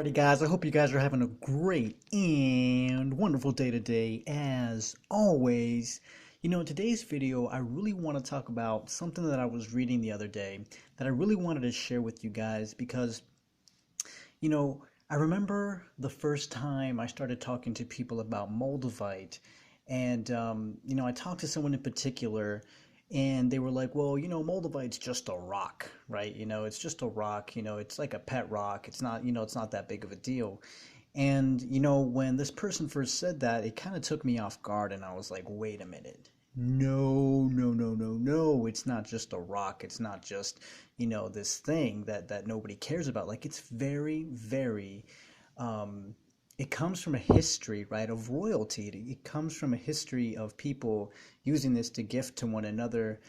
Alrighty, guys, I hope you guys are having a great and wonderful day today. As always, in today's video, I really want to talk about something that I was reading the other day that I really wanted to share with you guys because, I remember the first time I started talking to people about Moldavite, and, I talked to someone in particular. And they were like, well, Moldavite's just a rock, right? It's just a rock, it's like a pet rock. It's not, it's not that big of a deal. And, when this person first said that, it kind of took me off guard and I was like, wait a minute. No, no, no, no, no. It's not just a rock. It's not just, this thing that nobody cares about. Like it's very, very it comes from a history, right, of royalty. It comes from a history of people using this to gift to one another.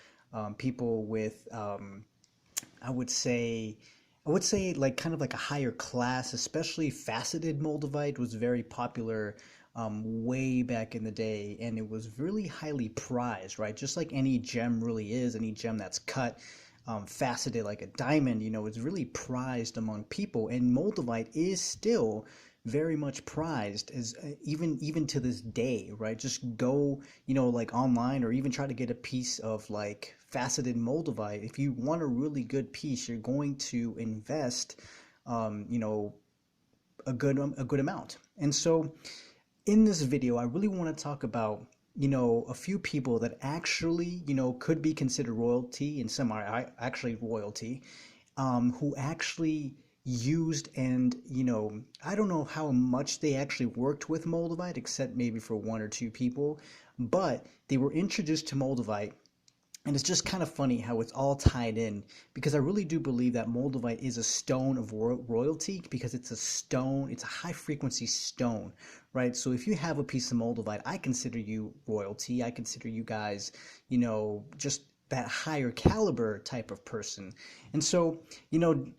People with, I would say, like kind of like a higher class, especially faceted Moldavite was very popular way back in the day, and it was really highly prized, right? Just like any gem really is, any gem that's cut. Faceted like a diamond, it's really prized among people, and Moldavite is still very much prized as even to this day, right? Just go, like online or even try to get a piece of like faceted Moldavite. If you want a really good piece, you're going to invest, a good amount. And so in this video, I really want to talk about a few people that actually could be considered royalty, and some are actually royalty, who actually used, and I don't know how much they actually worked with Moldavite, except maybe for one or two people, but they were introduced to Moldavite. And it's just kind of funny how it's all tied in, because I really do believe that Moldavite is a stone of royalty, because it's a stone, it's a high frequency stone, right? So if you have a piece of Moldavite, I consider you royalty. I consider you guys, just that higher caliber type of person. And so,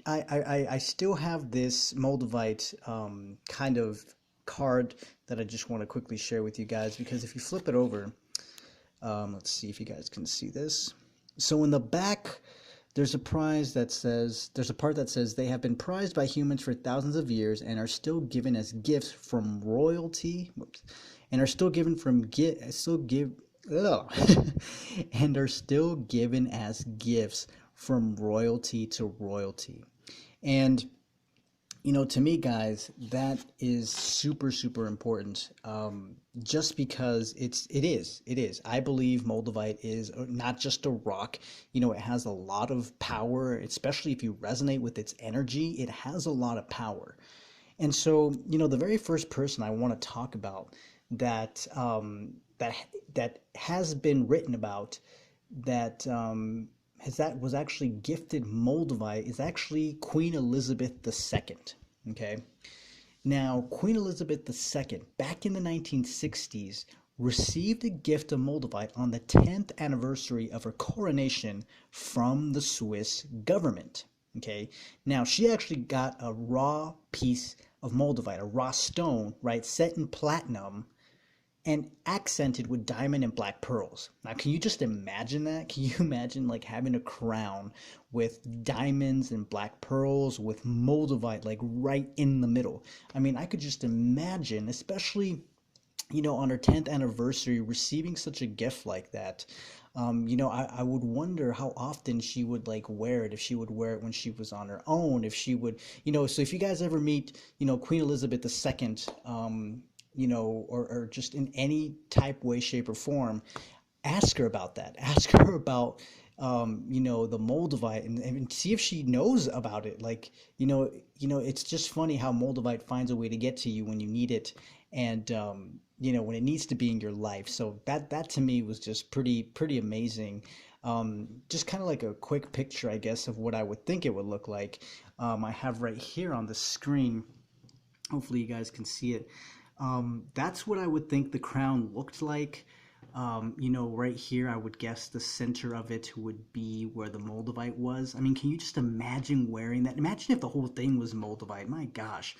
I still have this Moldavite kind of card that I just want to quickly share with you guys, because if you flip it over, let's see if you guys can see this. So in the back, there's a part that says they have been prized by humans for thousands of years and are still given as gifts from royalty, and are still given and are still given as gifts from royalty to royalty. And to me, guys, that is super, super important. Just because it is. I believe Moldavite is not just a rock. It has a lot of power, especially if you resonate with its energy. It has a lot of power. And so, the very first person I want to talk about that that has been written about, that was actually gifted Moldavite, is actually Queen Elizabeth II. Okay. Now, Queen Elizabeth II, back in the 1960s, received a gift of Moldavite on the 10th anniversary of her coronation from the Swiss government. Okay. Now, she actually got a raw piece of Moldavite, a raw stone, right, set in platinum and accented with diamond and black pearls. Now, can you just imagine that? Can you imagine like having a crown with diamonds and black pearls with Moldavite like right in the middle? I mean, I could just imagine, especially, on her 10th anniversary, receiving such a gift like that. I would wonder how often she would like wear it, if she would wear it when she was on her own, if she would, so if you guys ever meet, Queen Elizabeth II, or just in any type, way, shape, or form, ask her about that. Ask her about, the Moldavite, and see if she knows about it. Like, it's just funny how Moldavite finds a way to get to you when you need it, and, when it needs to be in your life. So that to me was just pretty amazing. Just kind of like a quick picture, I guess, of what I would think it would look like. I have right here on the screen. Hopefully you guys can see it. That's what I would think the crown looked like. Right here, I would guess the center of it would be where the Moldavite was. I mean, can you just imagine wearing that? Imagine if the whole thing was Moldavite. My gosh.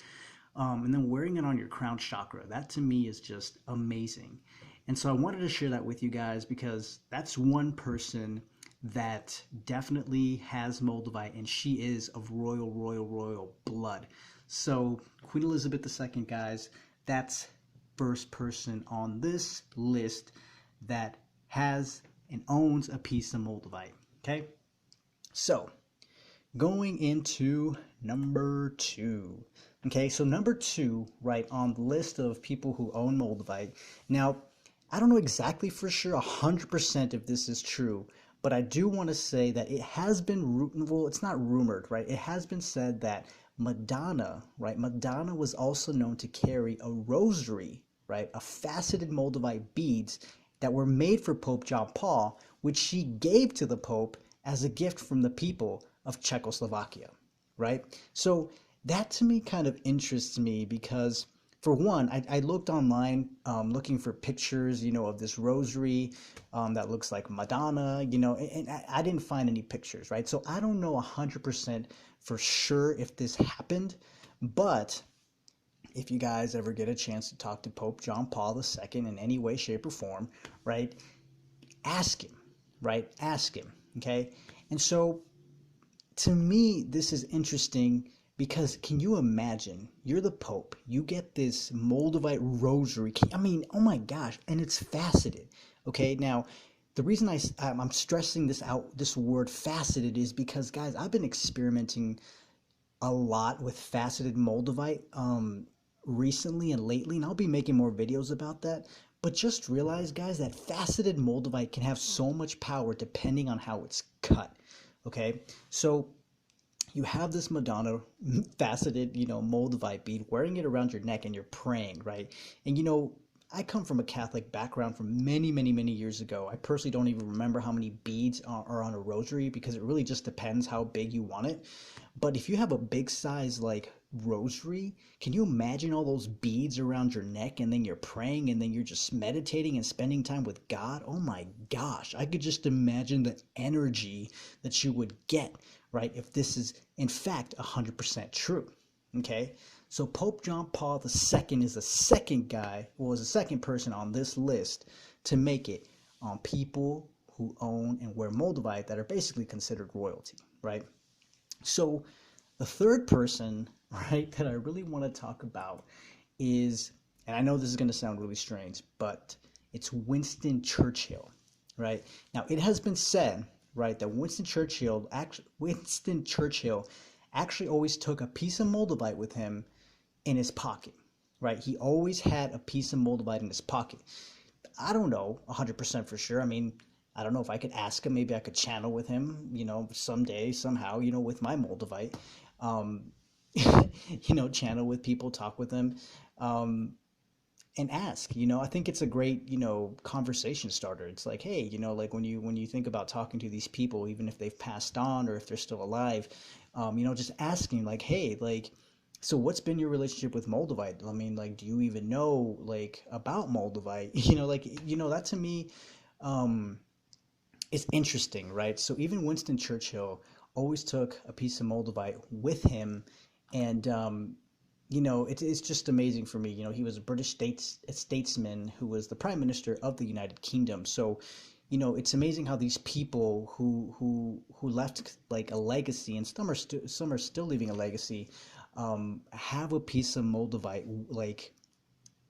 And then wearing it on your crown chakra. That to me is just amazing. And so I wanted to share that with you guys, because that's one person that definitely has Moldavite, and she is of royal blood. So Queen Elizabeth II, guys, that's first person on this list that has and owns a piece of Moldavite. Okay, so going into number two. Okay, so number two, right, on the list of people who own Moldavite. Now, I don't know exactly for sure 100% if this is true, but I do want to say that it has been, well, it's not rumored, right? It has been said that Madonna, right? Madonna was also known to carry a rosary, right? A faceted Moldavite beads that were made for Pope John Paul, which she gave to the Pope as a gift from the people of Czechoslovakia, right? So that to me kind of interests me because, for one, I looked online looking for pictures, of this rosary that looks like Madonna, and I didn't find any pictures, right? So I don't know 100% for sure if this happened, but if you guys ever get a chance to talk to Pope John Paul II in any way, shape, or form, right, ask him, right? Ask him, okay? And so to me, this is interesting because can you imagine? You're the Pope, you get this Moldavite rosary. I mean, oh my gosh, and it's faceted. Okay, now the reason I'm stressing this out, this word faceted, is because, guys, I've been experimenting a lot with faceted Moldavite recently and lately, and I'll be making more videos about that. But just realize, guys, that faceted Moldavite can have so much power depending on how it's cut. Okay, so you have this Madonna faceted, Moldavite bead, wearing it around your neck, and you're praying, right? And I come from a Catholic background from many, many, many years ago. I personally don't even remember how many beads are on a rosary because it really just depends how big you want it. But if you have a big size like rosary, can you imagine all those beads around your neck, and then you're praying, and then you're just meditating and spending time with God? Oh my gosh, I could just imagine the energy that you would get, right, if this is in fact 100% true. Okay, so Pope John Paul II is the second guy, was the second person on this list to make it on people who own and wear Moldavite that are basically considered royalty, right? So the third person, right, that I really want to talk about is, and I know this is going to sound really strange, but it's Winston Churchill, right? Now, it has been said, right, that Winston Churchill actually always took a piece of Moldavite with him in his pocket, right? He always had a piece of Moldavite in his pocket. I don't know 100% for sure. I mean, I don't know if I could ask him. Maybe I could channel with him, someday, somehow, with my Moldavite. Um, channel with people, talk with them, and ask. I think it's a great, conversation starter. It's like, hey, like when you think about talking to these people, even if they've passed on or if they're still alive, just asking, like, hey, like, so what's been your relationship with Moldavite? I mean, like, do you even know, like, about Moldavite? That to me, is interesting, right? So even Winston Churchill always took a piece of Moldavite with him, and it's just amazing for me. He was a British statesman who was the Prime Minister of the United Kingdom. So, it's amazing how these people who left like a legacy, and some are still leaving a legacy, have a piece of Moldavite like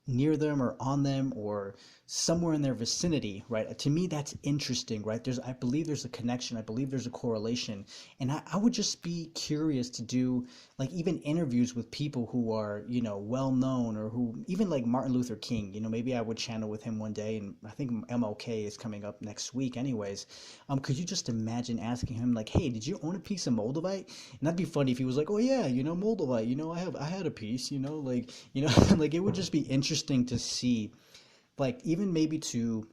near them or on them or somewhere in their vicinity, right? To me, that's interesting, right? I believe there's a connection. I believe there's a correlation. And I would just be curious to do like even interviews with people who are, well known, or who even like Martin Luther King, maybe I would channel with him one day. And I think MLK is coming up next week anyways. Could you just imagine asking him like, hey, did you own a piece of Moldavite? And that'd be funny if he was like, oh yeah, Moldavite, I had a piece, like, like it would just be interesting to see, like, even maybe to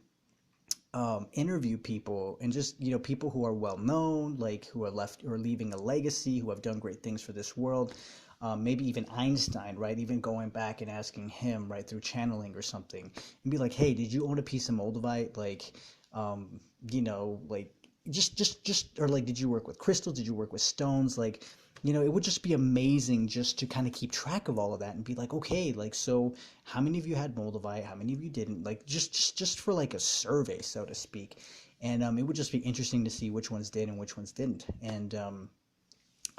interview people, and just people who are well known, like who are left or leaving a legacy, who have done great things for this world. Maybe even Einstein, right? Even going back and asking him, right, through channeling or something, and be like, hey, did you own a piece of Moldavite? Like, like just or like, did you work with crystals? Did you work with stones? Like, it would just be amazing just to kind of keep track of all of that and be like, okay, like, so how many of you had Moldavite? How many of you didn't? Like, just for like a survey, so to speak. And it would just be interesting to see which ones did and which ones didn't. And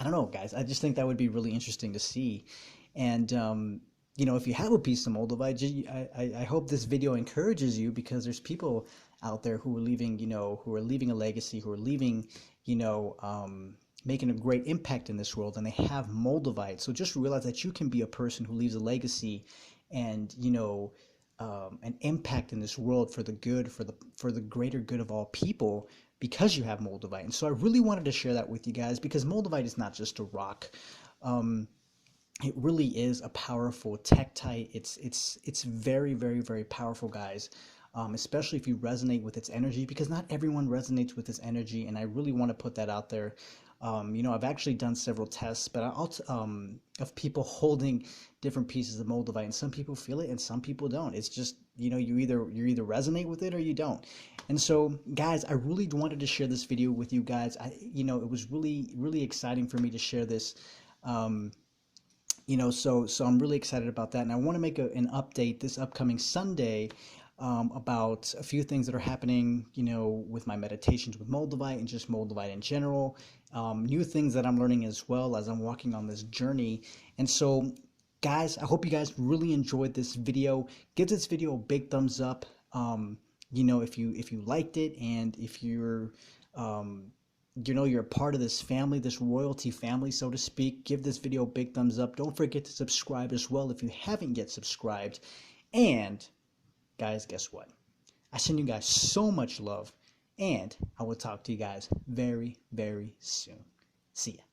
I don't know, guys. I just think that would be really interesting to see. And if you have a piece of Moldavite, I hope this video encourages you, because there's people out there who are leaving, who are leaving a legacy, who are leaving, you know, making a great impact in this world, and they have Moldavite. So just realize that you can be a person who leaves a legacy and, an impact in this world for the good, for the greater good of all people, because you have Moldavite. And so I really wanted to share that with you guys, because Moldavite is not just a rock. Um, it really is a powerful tektite. It's very, very, very powerful, guys. Especially if you resonate with its energy, because not everyone resonates with its energy, and I really want to put that out there. I've actually done several tests, but of people holding different pieces of Moldavite, and some people feel it and some people don't. It's just, you either resonate with it or you don't. And so, guys, I really wanted to share this video with you guys. It was really, really exciting for me to share this. So I'm really excited about that, and I want to make an update this upcoming Sunday about a few things that are happening, with my meditations with Moldavite and just Moldavite in general. New things that I'm learning as well as I'm walking on this journey. And so, guys, I hope you guys really enjoyed this video. Give this video a big thumbs up. If you liked it, and if you're a part of this family, this royalty family, so to speak, give this video a big thumbs up. Don't forget to subscribe as well if you haven't yet subscribed. And guys, guess what? I send you guys so much love, and I will talk to you guys very, very soon. See ya.